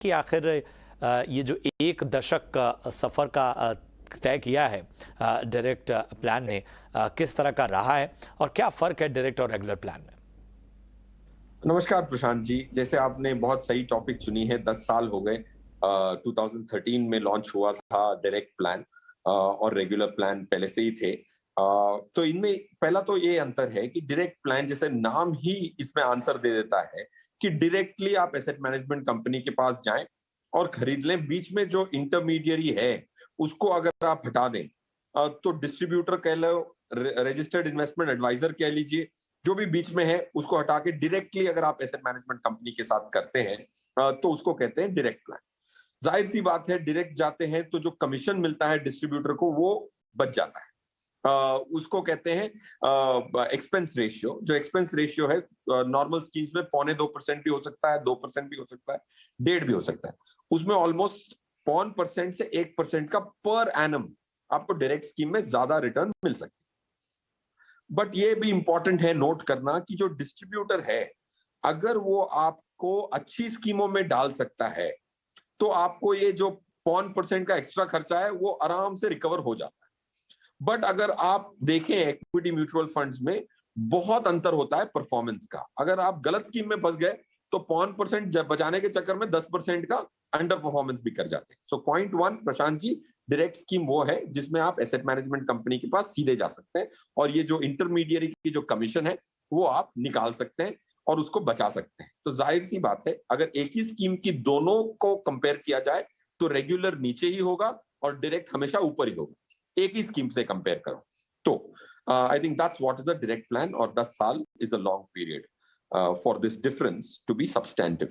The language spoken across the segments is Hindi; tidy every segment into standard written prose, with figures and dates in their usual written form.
कि आखिर ये जो एक दशक का सफ़र का तय किया है डायरेक्ट प्लान ने, किस तरह का रहा है और क्या फ़र्क है डायरेक्ट और रेगुलर प्लान में? नमस्कार प्रशांत जी। जैसे आपने बहुत सही टॉपिक चुनी है। 10 साल हो गए। 2013 में लॉन्च हुआ था डायरेक्ट प्लान, और रेगुलर प्लान पहले से ही थे। तो इनमें पहला तो ये अंतर है कि डायरेक्ट प्लान, जैसे नाम ही इसमें आंसर दे देता है कि डायरेक्टली आप एसेट मैनेजमेंट कंपनी के पास जाएं और खरीद लें। बीच में जो इंटरमीडियरी है उसको अगर आप हटा दें, तो डिस्ट्रीब्यूटर कह लो, रजिस्टर्ड इन्वेस्टमेंट एडवाइजर कह लीजिए, जो भी बीच में है उसको हटा के डायरेक्टली अगर आप एसेट मैनेजमेंट कंपनी के साथ करते हैं, तो उसको कहते हैं डायरेक्ट प्लान। जाहिर सी बात है, डायरेक्ट जाते हैं तो जो कमीशन मिलता है डिस्ट्रीब्यूटर को वो बच जाता है। उसको कहते हैं एक्सपेंस रेशियो। जो एक्सपेंस रेशियो है नॉर्मल स्कीम्स में 0.25% भी हो सकता है, 2% भी हो सकता है, 1.5 भी हो सकता है। उसमें ऑलमोस्ट 0.5% से 1% का पर एनम आपको डायरेक्ट स्कीम में ज्यादा रिटर्न मिल सकता है। बट ये भी इंपॉर्टेंट है नोट करना कि जो डिस्ट्रीब्यूटर है, अगर वो आपको अच्छी स्कीमों में डाल सकता है तो आपको ये जो 0.5% का एक्स्ट्रा खर्चा है वो आराम से रिकवर हो जाता है। बट अगर आप देखें इक्विटी म्यूचुअल फंड्स में बहुत अंतर होता है परफॉर्मेंस का। अगर आप गलत स्कीम में फंस गए तो 0.5% बचाने के चक्कर में 10% का अंडर परफॉर्मेंस भी कर जाते हैं। So point one, Prashant ji, direct scheme वो है जिसमें आप एसेट मैनेजमेंट कंपनी के पास सीधे जा सकते हैं और ये जो इंटरमीडियरी की जो कमीशन है वो आप निकाल सकते हैं और उसको बचा सकते हैं। तो जाहिर सी बात है, अगर एक ही स्कीम की दोनों को कंपेयर किया जाए तो रेगुलर नीचे ही होगा और डायरेक्ट हमेशा ऊपर ही होगा, एक ही स्कीम से कंपेयर करो तो। I think that's what is a direct plan, और 10 साल is a long period for this difference to be substantive.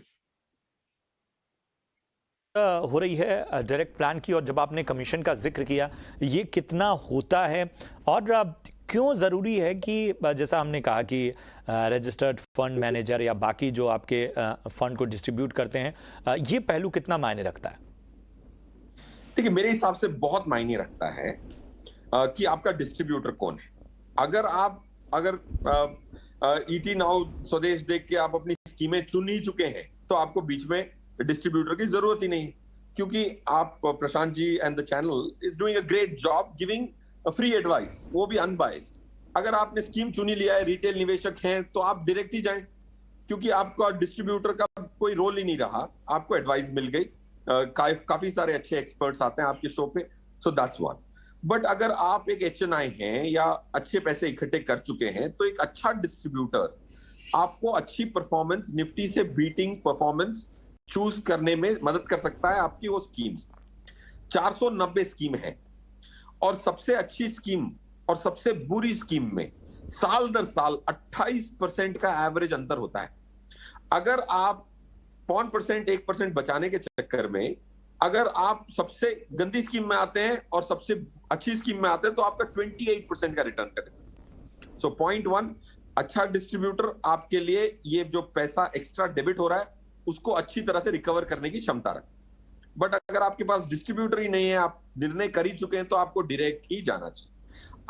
हो रही है डायरेक्ट प्लान की, और जब आपने कमीशन का जिक्र किया, ये कितना होता है और क्यों ज़रूरी है कि जैसा हमने कहा कि रजिस्टर्ड फंड मैनेजर या बाकी जो आपके फंड को डिस्ट्रीब्यूट करते हैं, ये पहलू कितना मायने रखता है? देखिए, मेरे हिसाब से बहुत मायने रखता है कि आपका डिस्ट्रीब्यूटर कौन है। अगर ईटी नाउ स्वदेश देख के आप अपनी स्कीमें चुन ही चुके हैं तो आपको बीच में डिस्ट्रीब्यूटर की जरूरत ही नहीं, क्योंकि आप, Prashant ji and the channel is doing a great job giving free advice, वो भी अनबाइस्ड। अगर आपने स्कीम चुनी लिया है, रिटेल निवेशक हैं, तो आप डायरेक्ट ही जाएं, क्योंकि आपका डिस्ट्रीब्यूटर का कोई रोल ही नहीं रहा, आपको एडवाइस मिल गई। काफी सारे अच्छे एक्सपर्ट्स आते हैं आपके शो पे, सो दैट्स वन। बट अगर आप एक एचएनआई हैं या अच्छे पैसे इकट्ठे कर चुके हैं, तो एक अच्छा डिस्ट्रीब्यूटर आपको अच्छी परफॉर्मेंस, निफ्टी से बीटिंग परफॉर्मेंस चूज करने में मदद कर सकता है आपकी वो स्कीम्स। 490 स्कीम है और सबसे अच्छी स्कीम और सबसे बुरी स्कीम में साल दर साल 28% का एवरेज अंतर होता है। अगर आप 0.5%, 1% बचाने के चक्कर में अगर आप सबसे गंदी स्कीम में आते हैं और सबसे अच्छी स्कीम में आते हैं तो आपका 28% का रिटर्न का डिफरेंस। सो पॉइंट वन, अच्छा डिस्ट्रीब्यूटर आपके लिए ये जो पैसा एक्स्ट्रा डेबिट हो रहा है उसको अच्छी तरह से रिकवर करने की क्षमता रखता है। बट अगर आपके पास डिस्ट्रीब्यूटर ही नहीं है, आप निर्णय कर ही चुके हैं, तो आपको डायरेक्ट ही जाना चाहिए।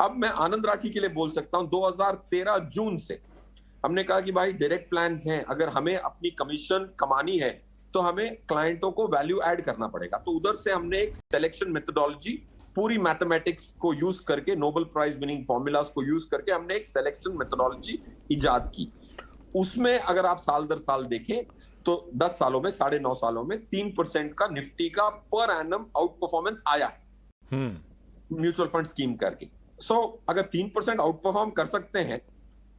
अब मैं आनंद राठी के लिए बोल सकता हूं, 2013 जून से हमने कहा कि भाई डायरेक्ट प्लान्स हैं, अगर हमें अपनी कमीशन कमानी है तो हमें क्लाइंटों को वैल्यू ऐड करना पड़ेगा। तो उधर से हमने एक सिलेक्शन मेथोडोलॉजी, पूरी मैथमेटिक्स को यूज करके, नोबेल प्राइज विनिंग फॉर्मूलाज को यूज करके हमने एक सिलेक्शन मेथोडोलॉजी इजाद की। उसमें अगर आप साल दर साल देखें तो 10 सालों में, 9.5 सालों में 3% का निफ्टी का पर एनम आउट परफॉर्मेंस आया है म्यूचुअल फंड स्कीम करके। सो अगर 3% आउट परफॉर्म कर सकते हैं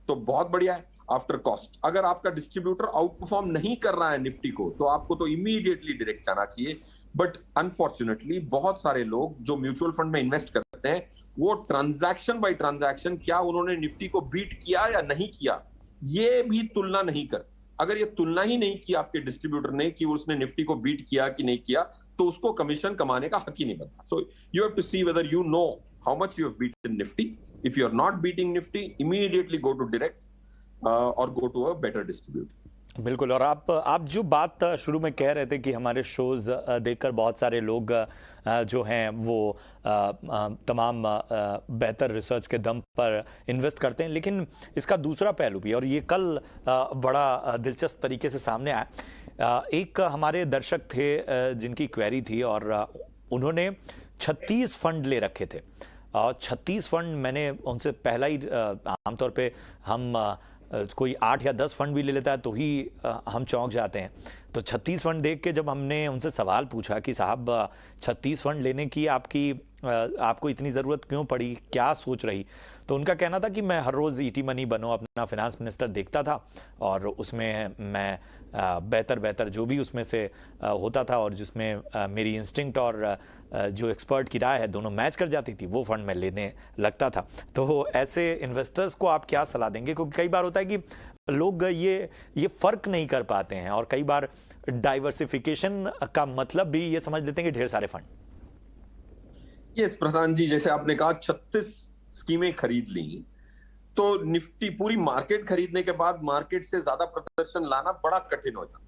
तो बहुत बढ़िया है आफ्टर कॉस्ट। अगर आपका डिस्ट्रीब्यूटर आउट परफॉर्म नहीं कर रहा है निफ्टी को, तो आपको तो इमीडिएटली डायरेक्ट जाना चाहिए। बट अनफॉर्चुनेटली बहुत सारे लोग जो म्यूचुअल फंड में इन्वेस्ट करते हैं, वो ट्रांजैक्शन बाय ट्रांजैक्शन, क्या उन्होंने निफ्टी को बीट किया या नहीं किया, ये भी तुलना नहीं करते। अगर ये तुलना ही नहीं की आपके डिस्ट्रीब्यूटर ने कि उसने निफ्टी को बीट किया कि नहीं किया, तो उसको कमीशन कमाने का हक ही नहीं बनता। So you have to see whether you know how much you have beaten Nifty. If you are not beating Nifty, immediately go to direct और go to a better distributor. बिल्कुल। और आप जो बात शुरू में कह रहे थे कि हमारे शोज देखकर बहुत सारे लोग जो हैं वो तमाम बेहतर रिसर्च के दम पर इन्वेस्ट करते हैं, लेकिन इसका दूसरा पहलू भी, और ये कल बड़ा दिलचस्प तरीके से सामने आया एक हमारे दर्शक थे जिनकी क्वेरी थी और उन्होंने 36 फंड ले रखे थे और 36 फंड मैंने उनसे पहला ही आमतौर पे हम कोई 8 या 10 फंड भी ले लेता है तो ही हम चौंक जाते हैं। तो 36 फंड देख के जब हमने उनसे सवाल पूछा कि साहब 36 फंड लेने की आपको इतनी ज़रूरत क्यों पड़ी, क्या सोच रही, तो उनका कहना था कि मैं हर रोज़ ईटी मनी बनो अपना फाइनेंस मिनिस्टर देखता था और उसमें मैं बेहतर जो भी उसमें से होता था और जिसमें मेरी इंस्टिंक्ट और जो एक्सपर्ट की राय है दोनों मैच कर जाती थी, वो फंड मैं लेने लगता था। तो ऐसे इन्वेस्टर्स को आप क्या सलाह देंगे, क्योंकि कई बार होता है कि लोग ये फ़र्क नहीं कर पाते हैं और कई बार डाइवर्सिफिकेशन का मतलब भी ये समझ लेते हैं कि ढेर सारे फंड। यस प्रधान जी, जैसे आपने कहा 36 स्कीमें खरीद ली तो निफ्टी पूरी मार्केट खरीदने के बाद मार्केट से ज्यादा प्रदर्शन लाना बड़ा कठिन हो जाता।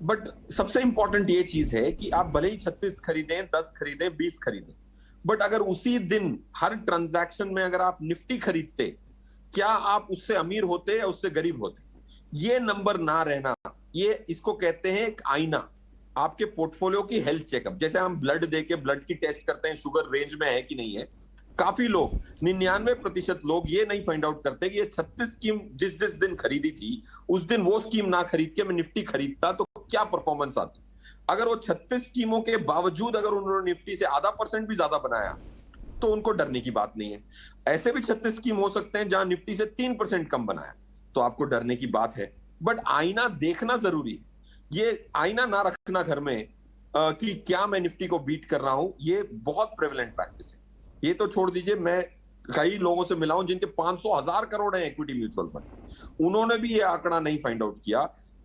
बट सबसे इंपॉर्टेंट ये चीज है कि आप भले ही 36 खरीदें, 10 खरीदें, 20 खरीदें, बट अगर उसी दिन हर ट्रांजैक्शन में अगर आप निफ्टी खरीदते, क्या आप उससे अमीर होते या उससे गरीब होते? ये नंबर ना रहना, ये इसको कहते हैं एक आईना, आपके पोर्टफोलियो की हेल्थ चेकअप। जैसे हम ब्लड देके ब्लड की टेस्ट करते हैं, शुगर रेंज में है कि नहीं है। काफी लोग 99% लोग ये नहीं फाइंड आउट करते कि ये 36 स्कीम जिस दिन खरीदी थी उस दिन वो स्कीम ना खरीद के मैं निफ्टी खरीदता तो क्या परफॉर्मेंस आती। अगर वो 36 स्कीमों के बावजूद अगर उन्होंने निफ्टी से आधा % भी ज्यादा बनाया तो उनको डरने की बात नहीं है। ऐसे भी 36 स्कीम हो सकते हैं जहां निफ्टी से 3% कम बनाया, तो आपको डरने की बात है। बट आईना देखना जरूरी है। ये आईना ना रखना घर में कि क्या मैं निफ्टी को बीट कर रहा हूं, ये बहुत प्रेवलेंट प्रैक्टिस है। ये तो छोड़ दीजिए, मैं कई लोगों से मिला हूं जिनके 500,000 करोड़ है इक्विटी म्यूचुअल फंड, उन्होंने भी ये आंकड़ा नहीं फाइंड आउट किया।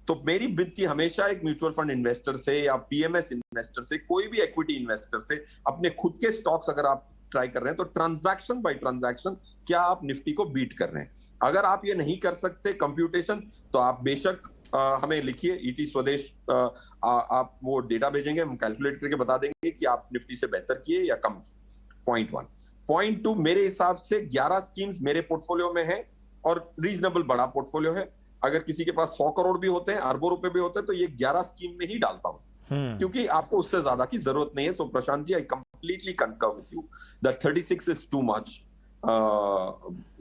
तो मेरी विनती हमेशा एक म्यूचुअल फंड इन्वेस्टर से या पीएमएस इन्वेस्टर से, कोई भी इक्विटी इन्वेस्टर से, अपने खुद के स्टॉक्स अगर आप ट्राई कर रहे हैं तो ट्रांजैक्शन बाय ट्रांजैक्शन क्या आप निफ्टी को बीट कर रहे हैं। अगर आप ये नहीं कर सकते कंप्यूटेशन, तो आप बेशक हमें लिखिए ईटी स्वदेश, आप वो डेटा भेजेंगे, हम कैलकुलेट करके बता देंगे कि आप निफ्टी से बेहतर किए या कम किए। पॉइंट 1। पॉइंट 2, मेरे हिसाब से 11 स्कीम्स मेरे पोर्टफोलियो में है और रीजनेबल बड़ा पोर्टफोलियो है। अगर किसी के पास 100 करोड़ भी होते हैं, अरबों रुपए भी होते हैं, तो ये 11 स्कीम में ही डालता हूं, क्योंकि आपको उससे ज्यादा की जरूरत नहीं है। सो प्रशांत जी, आई कंप्लीटली कंकर with you that 36 is too much,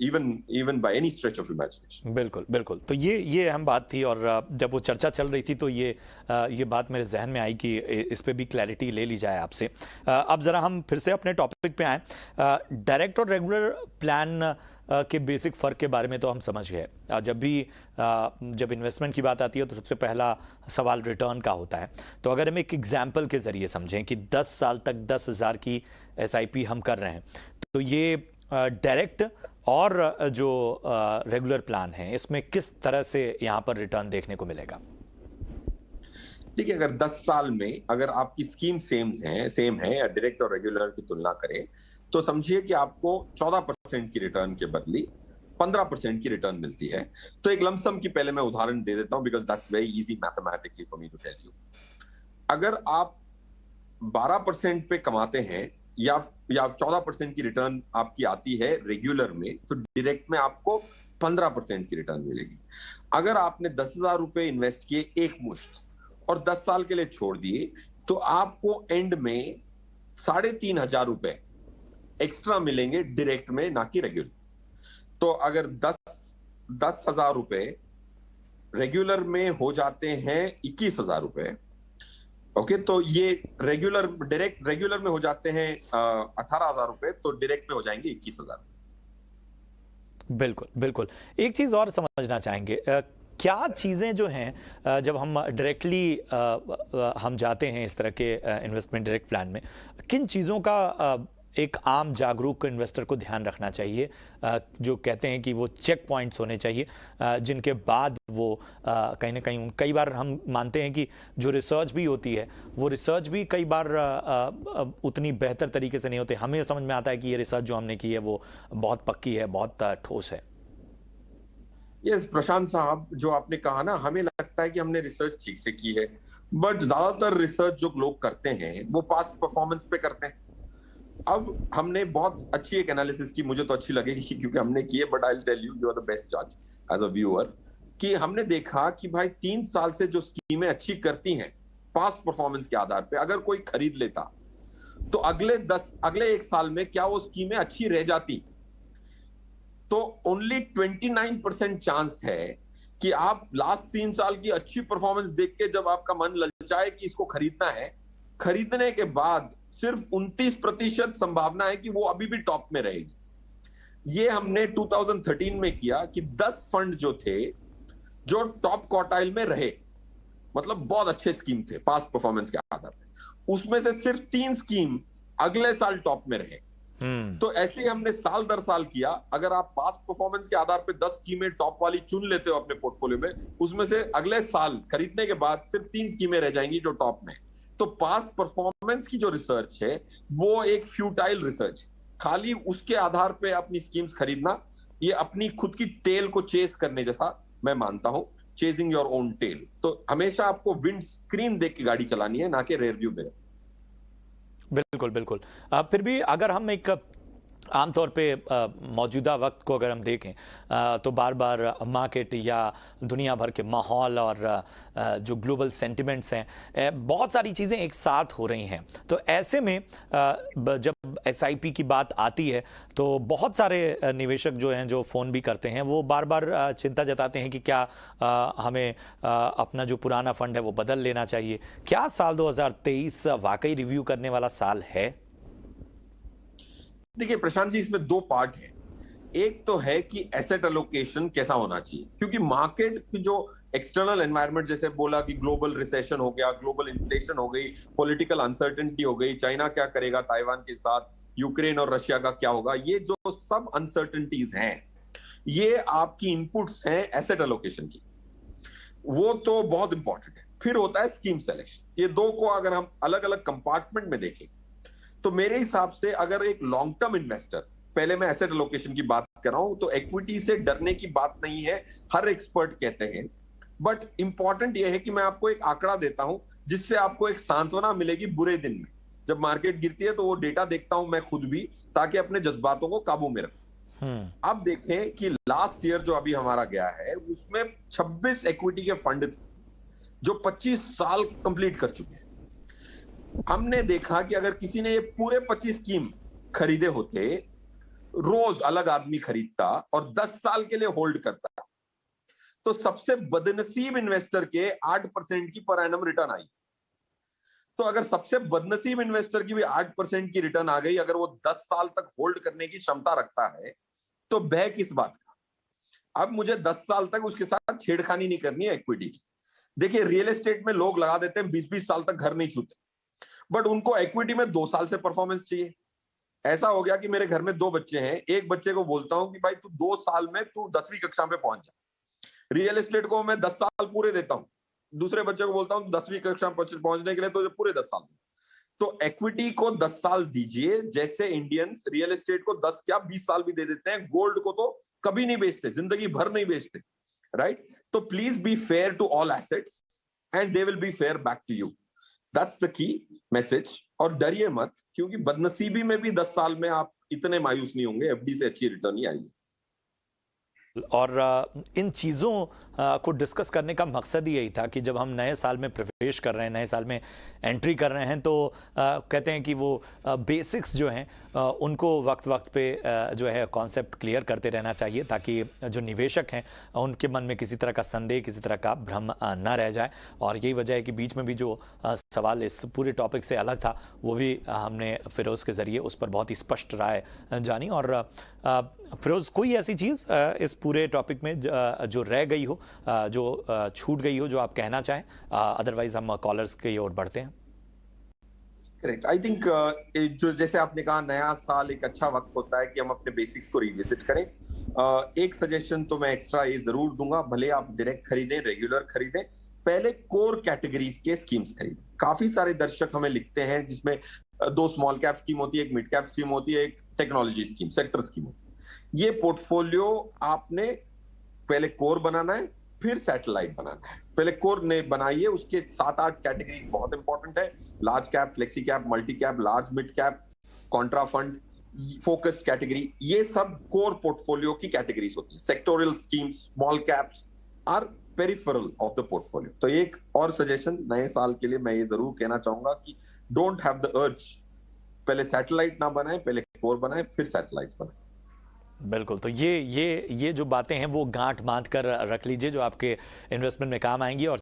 even by any stretch of imagination। बिल्कुल। तो ये अहम बात थी और जब वो चर्चा चल रही थी तो ये बात मेरे जहन में आई कि इस पे भी क्लैरिटी ले ली जाए आपसे। अब ज़रा हम फिर से अपने टॉपिक पे आएँ। डायरेक्ट और रेगुलर प्लान के बेसिक फ़र्क के बारे में तो हम समझ गए। जब इन्वेस्टमेंट की बात आती है तो सबसे पहला सवाल रिटर्न का होता है। तो अगर हम एक एग्जाम्पल के ज़रिए समझें कि 10 साल तक 10,000 की SIP हम कर रहे हैं, तो ये डायरेक्ट और जो रेगुलर प्लान है इसमें किस तरह से यहाँ पर रिटर्न देखने को मिलेगा? देखिए, अगर 10 साल में अगर आपकी स्कीम सेम है या डायरेक्ट और रेगुलर की तुलना करें, तो समझिए कि आपको 14% की रिटर्न के बदले 15% की रिटर्न मिलती है। तो एक लमसम की पहले मैं उदाहरण दे देता हूं, because that's very easy mathematically for me to tell you. अगर आप 12% पे कमाते हैं या 14% की रिटर्न आपकी आती है रेगुलर में, तो डायरेक्ट में आपको 15% की रिटर्न मिलेगी। अगर आपने 10,000 रुपए इन्वेस्ट किए एक मुश्त और 10 साल के लिए छोड़ दिए, तो आपको एंड में 3,500 रुपए एक्स्ट्रा मिलेंगे डायरेक्ट में, ना कि रेगुलर। तो अगर 10,000 रुपए रेगुलर में हो जाते हैं 21,000 रुपए, ओके, तो ये डायरेक्ट रेगुलर में हो जाते हैं 18,000 रुपए, तो डायरेक्ट में हो जाएंगे 21,000। बिल्कुल। एक चीज और समझना चाहेंगे, क्या चीजें जो हैं जब हम डायरेक्टली हम जाते हैं इस तरह के इन्वेस्टमेंट डायरेक्ट प्लान में, किन चीजों का एक आम जागरूक इन्वेस्टर को ध्यान रखना चाहिए, जो कहते हैं कि वो चेक पॉइंट्स होने चाहिए जिनके बाद वो कहीं ना कहीं, कई बार हम मानते हैं कि जो रिसर्च भी होती है वो रिसर्च भी कई बार उतनी बेहतर तरीके से नहीं होते। हमें समझ में आता है कि ये रिसर्च जो हमने की है वो बहुत पक्की है, बहुत ठोस है। यस प्रशांत साहब, जो आपने कहा ना, हमें लगता है कि हमने रिसर्च ठीक से की है, बट ज्यादातर रिसर्च जो लोग करते हैं वो पास्ट परफॉर्मेंस पे करते हैं। अब हमने बहुत अच्छी एक एनालिसिस की, मुझे तो अच्छी लगेगी क्योंकि हमने की है, but I will tell you, you are the best जज एज अ व्यूअर, कि हमने देखा कि भाई 3 साल से जो स्कीमें अच्छी करती हैं पास्ट परफॉर्मेंस के आधार पे, अगर कोई खरीद लेता तो अगले 1 साल में क्या वो स्कीमें अच्छी रह जाती? तो ओनली 29% चांस है कि आप लास्ट 3 साल की अच्छी परफॉर्मेंस देख के जब आपका मन ललचाए कि इसको खरीदना है, खरीदने के बाद सिर्फ 29% संभावना है कि वो अभी भी टॉप में रहेगी। ये हमने 2013 में किया कि 10 फंड जो थे जो टॉप क्वार्टाइल में रहे, मतलब बहुत अच्छे स्कीम थे पास्ट परफॉर्मेंस के आधार पर, उसमें से सिर्फ 3 स्कीम अगले साल टॉप में रहे। तो ऐसे ही हमने साल दर साल किया। अगर आप पास्ट परफॉर्मेंस के आधार पर 10 स्कीमें टॉप वाली चुन लेते हो अपने पोर्टफोलियो में, उसमें से अगले साल खरीदने के बाद सिर्फ 3 स्कीमें रह जाएंगी जो टॉप में। तो पास्ट परफॉर्मेंस की जो रिसर्च है वो एक फ्यूटाइल रिसर्च है। खाली उसके आधार पे अपनी स्कीम्स खरीदना, ये अपनी खुद की टेल को चेस करने जैसा मैं मानता हूं, चेजिंग योर ओन टेल। तो हमेशा आपको विंड स्क्रीन देख के गाड़ी चलानी है, ना कि रेयर व्यू मिरर। बिल्कुल बिल्कुल। फिर भी अगर हम एक आमतौर पे मौजूदा वक्त को अगर हम देखें तो बार बार मार्केट या दुनिया भर के माहौल और जो ग्लोबल सेंटिमेंट्स हैं, बहुत सारी चीज़ें एक साथ हो रही हैं। तो ऐसे में जब एसआईपी की बात आती है तो बहुत सारे निवेशक जो हैं, जो फ़ोन भी करते हैं, वो बार बार चिंता जताते हैं कि क्या हमें अपना जो पुराना फंड है वो बदल लेना चाहिए। क्या साल 2023 वाकई रिव्यू करने वाला साल है? देखिए प्रशांत जी, इसमें 2 पार्ट है। एक तो है कि एसेट एलोकेशन कैसा होना चाहिए, क्योंकि मार्केट की जो एक्सटर्नल एनवायरनमेंट, जैसे बोला कि ग्लोबल रिसेशन हो गया, ग्लोबल इन्फ्लेशन हो गई, पॉलिटिकल अनसर्टेनिटी हो गई, चाइना क्या करेगा ताइवान के साथ, यूक्रेन और रशिया का क्या होगा, ये जो सब अनसर्टेनिटीज हैं, ये आपकी इनपुट्स हैं एसेट एलोकेशन की। वो तो बहुत इंपॉर्टेंट है। फिर होता है स्कीम सिलेक्शन। ये 2 को अगर हम अलग अलग कंपार्टमेंट में देखें तो मेरे हिसाब से अगर एक लॉन्ग टर्म इन्वेस्टर, पहले मैं एसेट एलोकेशन की बात कर रहा हूं, तो इक्विटी से डरने की बात नहीं है, हर एक्सपर्ट कहते हैं। बट इंपॉर्टेंट यह है कि मैं आपको एक आंकड़ा देता हूं जिससे आपको एक सांत्वना मिलेगी बुरे दिन में। जब मार्केट गिरती है तो वो डेटा देखता हूं मैं खुद भी, ताकि अपने जज्बातों को काबू में रखूं। अब देखें कि लास्ट ईयर जो अभी हमारा गया है उसमें 26 इक्विटी के फंड थे जो 25 साल कंप्लीट कर चुके हैं। हमने देखा कि अगर किसी ने ये पूरे 25 स्कीम खरीदे होते, रोज अलग आदमी खरीदता और 10 साल के लिए होल्ड करता, तो सबसे बदनसीब इन्वेस्टर के 8% की पर एनम रिटर्न आई। तो अगर सबसे बदनसीब इन्वेस्टर की भी 8% की रिटर्न आ गई, अगर वो 10 साल तक होल्ड करने की क्षमता रखता है, तो भय किस बात का? अब मुझे 10 साल तक उसके साथ छेड़खानी नहीं करनी है इक्विटी की। देखिए रियल एस्टेट में लोग लगा देते हैं 20-20 साल तक घर नहीं छूते, बट उनको इक्विटी में 2 साल से परफॉर्मेंस चाहिए। ऐसा हो गया कि मेरे घर में 2 बच्चे हैं, एक बच्चे को बोलता हूं कि भाई तू 2 साल में तू 10वीं कक्षा में पहुंच जा। रियल एस्टेट को मैं 10 साल पूरे देता हूं, दूसरे बच्चे को बोलता हूं 10वीं कक्षा में पहुंचने के लिए तो पूरे 10 साल। तो इक्विटी को 10 साल दीजिए, जैसे इंडियंस रियल एस्टेट को 10 क्या 20 साल भी दे देते हैं, गोल्ड को तो कभी नहीं बेचते, जिंदगी भर नहीं बेचते, राइट? तो please be fair to all assets and they will be fair back to you. That's the key message. और डरिए मत, क्योंकि बदनसीबी में भी 10 साल में आप इतने मायूस नहीं होंगे, एफडी से अच्छी रिटर्न ही आएगी। और इन चीज़ों को डिस्कस करने का मकसद ही यही था कि जब हम नए साल में प्रवेश कर रहे हैं, नए साल में एंट्री कर रहे हैं, तो कहते हैं कि वो बेसिक्स जो हैं उनको वक्त वक्त पे जो है कॉन्सेप्ट क्लियर करते रहना चाहिए, ताकि जो निवेशक हैं उनके मन में किसी तरह का संदेह, किसी तरह का भ्रम ना रह जाए। और यही वजह है कि बीच में भी जो सवाल इस पूरे टॉपिक से अलग था वो भी हमने फिरोज़ के ज़रिए उस पर बहुत ही स्पष्ट राय जानी। और फिरोज़, कोई ऐसी चीज़ इस पूरे टॉपिक में जो रह गई हो, जो छूट गई हो, जो आप कहना चाहें? अदरवाइज हम कॉलर्स की ओर बढ़ते हैं। करेक्ट। आई थिंक जो जैसे आपने कहा, नया साल एक अच्छा वक्त होता है कि हम अपने बेसिक्स को रिविजिट करें। एक सजेशन तो मैं एक्स्ट्रा ये जरूर दूंगा, भले आप डायरेक्ट खरीदें, रेगुलर खरीदें, पहले कोर कैटेगरीज के स्कीम्स खरीदें। काफी सारे दर्शक हमें लिखते हैं जिसमें 2 स्मॉल कैप स्कीम होती है, एक मिड कैप स्कीम होती है, एक टेक्नोलॉजी स्कीम, सेक्टर स्कीम होती है। ये पोर्टफोलियो आपने पहले कोर बनाना है, फिर सैटेलाइट बनाना है। पहले कोर ने बनाइए, उसके 7-8 कैटेगरीज बहुत इंपॉर्टेंट है, large cap, flexi cap, multi cap, large mid cap, contra fund, focused category, ये सब कोर पोर्टफोलियो की कैटेगरीज होती है। Sectorial schemes, small caps, are peripheral of the portfolio. तो एक और सजेशन नए साल के लिए मैं ये जरूर कहना चाहूंगा कि डोंट हैव द अर्ज, पहले सैटेलाइट ना बनाए, पहले कोर बनाए, फिर सैटेलाइट्स बनाए। बिल्कुल, तो ये जो बातें हैं वो गांठ बांध कर रख लीजिए, जो आपके इन्वेस्टमेंट में काम आएंगी। और